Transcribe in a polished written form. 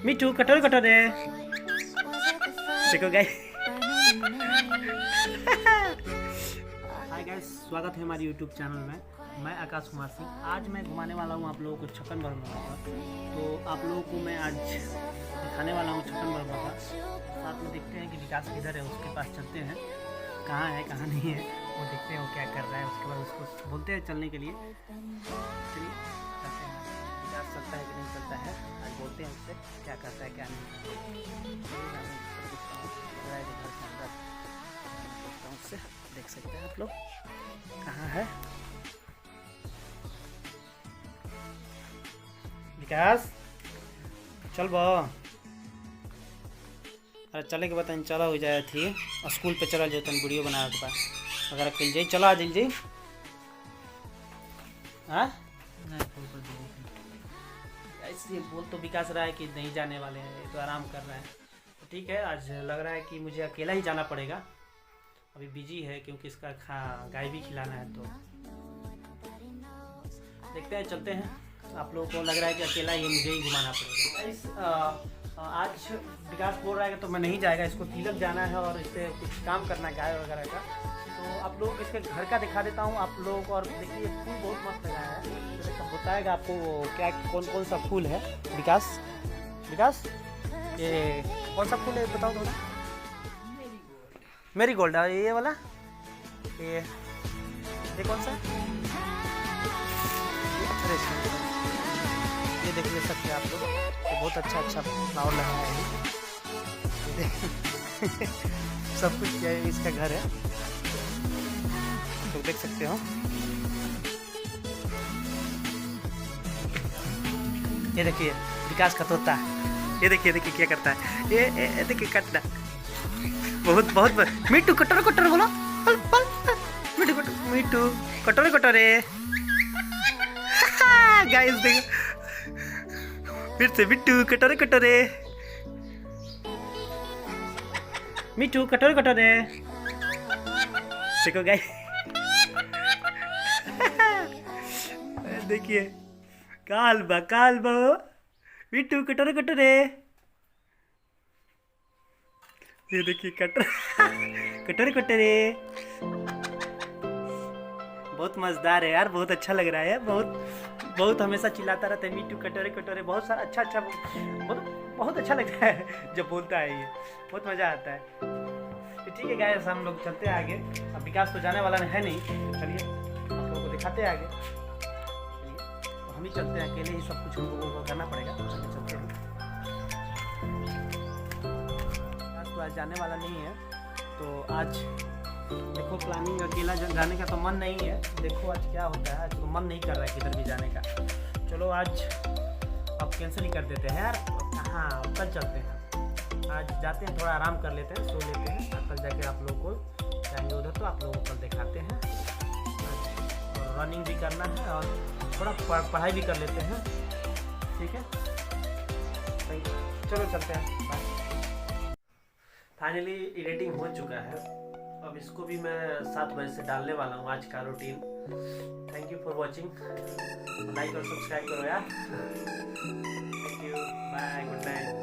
मिठू कटोरे कटोरे देखो गाइस। हाय गाइस, स्वागत है हमारे यूट्यूब चैनल में। मैं आकाश कुमार सिंह। आज मैं घुमाने वाला हूँ आप लोगों को छप्पन भोग बाबा। तो आप लोगों को मैं आज दिखाने वाला हूँ छप्पन भोग बाबा। साथ में देखते हैं कि विकास किधर है, उसके पास चलते हैं। कहाँ है कहाँ नहीं है वो देखते हैं, वो क्या कर रहा है। उसके बाद उसको बोलते हैं चलने के लिए। चलिए चलते हैं। विकास चलता है कि नहीं चलता है, आज बोलते हैं उससे क्या करता है क्या नहीं। उससे देख सकते हैं आप लोग कहाँ है विकास। चल बा, अरे चले के बताए चला हो जाए थी स्कूल पे चला जाता वीडियो बना के पास अगर कल जाए चला दिल जी। हाँ इसलिए बोल तो विकास रहा है कि नहीं जाने वाले हैं, तो आराम कर रहा है। तो ठीक है, आज लग रहा है कि मुझे अकेला ही जाना पड़ेगा। अभी बिजी है क्योंकि इसका गाय भी खिलाना है। तो देखते हैं, चलते हैं। आप लोगों को लग रहा है कि अकेला ही मुझे ही घुमाना पड़ेगा। आज विकास बोल रहा है कि तो मैं नहीं जाएगा, इसको तिलक जाना है और इससे कुछ काम करना है गाय वगैरह का। तो आप लोगों को इसके घर का दिखा देता हूँ आप लोगों को। और देखिए फूल बहुत मस्त लगा है, तो सब बताएगा आपको क्या कौन कौन सा फूल है। विकास विकास ये कौन सा फूल है बताओ थोड़ा। मेरी गोल्ड है ये वाला। ये कौन सा, ये देख ले सकते हैं आप लोग। तो बहुत अच्छा फ्लावर लगा है सब कुछ क्या है, इसका घर है तो देख सकते हो। ये देखिए विकास का तोता, ये देखिए क्या करता है। ये देखिए कटना बहुत मिट्टू कटोरे कटोरे बोलो। मिट्टू कटोरे कटोरे गाइस देखो फिर से मिट्टू कटोरे कटोरे। मिट्टू कटोरे कटोरे देखो गाइस। देखिए काल बा मिट्टू कटोरे कटोरे। ये देखिए कटोरे कटोरे बहुत मजेदार है यार, बहुत अच्छा लग रहा है। बहुत हमेशा चिल्लाता रहता है मिट्टू कटोरे कटोरे। बहुत सारा अच्छा बहुत अच्छा लगता है जब बोलता है, ये बहुत मज़ा आता है। तो ठीक है गाइस, हम लोग चलते हैं आगे। अब विकास तो जाने वाला है नहीं, तो चलिए आप लोगों को दिखाते हैं आगे। तो हम ही चलते हैं, अकेले ही सब कुछ हम लोगों को करना पड़ेगा। तो चलते हैं। विकास तो आज जाने वाला नहीं है, तो आज देखो प्लानिंग अकेला जाने का तो मन नहीं है। देखो आज क्या होता है, आज तो मन नहीं कर रहा है किधर भी जाने का। चलो आज अब कैंसिल ही कर देते हैं यार। हाँ कल चलते हैं, आज जाते हैं, थोड़ा आराम कर लेते हैं, सो लेते हैं। कल जाके आप लोगों को जाएंगे उधर, तो आप लोगों को कल दिखाते हैं। और रनिंग भी करना है और थोड़ा पढ़ाई भी कर लेते हैं, ठीक है। चलो चलते हैं। फाइनली एडिटिंग हो चुका है, अब इसको भी मैं 7 बजे से डालने वाला हूँ आज का routine. Thank you for watching, like और सब्सक्राइब करो यार। Thank you, bye, good night.